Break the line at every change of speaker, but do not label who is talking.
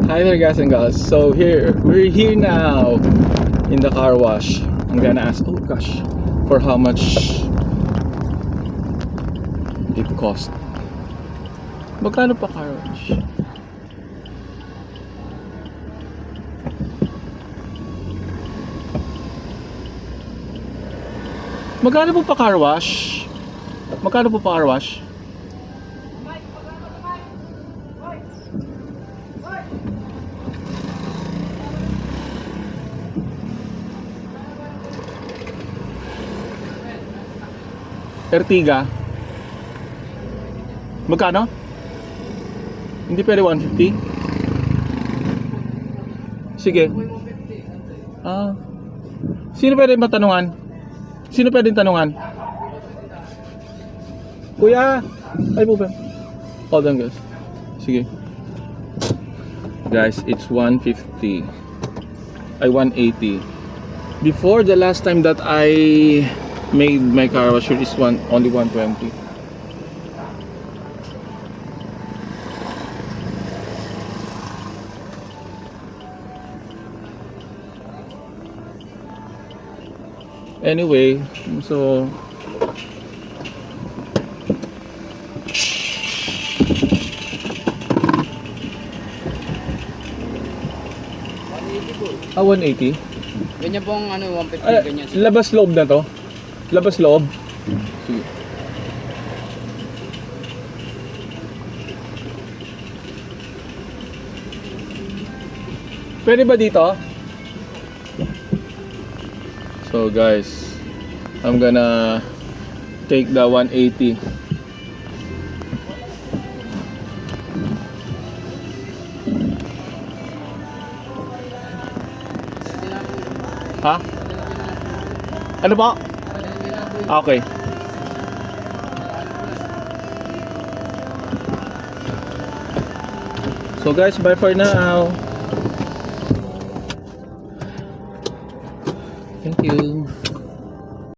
Hi there guys and gals. So we're here now in the car wash. I'm gonna ask, oh gosh, for how much it cost. Magkano pa car wash? Magkano po pa car wash? Magkano po pa car wash? Ertiga. Magkano? Hindi pwede 150? Sige. Sino pwede matanungan? Sino pwede tanungan? Kuya! Ay po ba? Hold on guys. Sige. Guys, it's 150. Ay 180. Before, the last time that I made my car wash is only 120. Anyway, so ah, 180?
Ganyan pong ano, 150, ganyan.
Labas loob na to? Labas loob? Sige. Pwede ba dito? So guys, I'm gonna take the 180. Ha? Ano ba? Okay. So guys, bye for now. Thank you.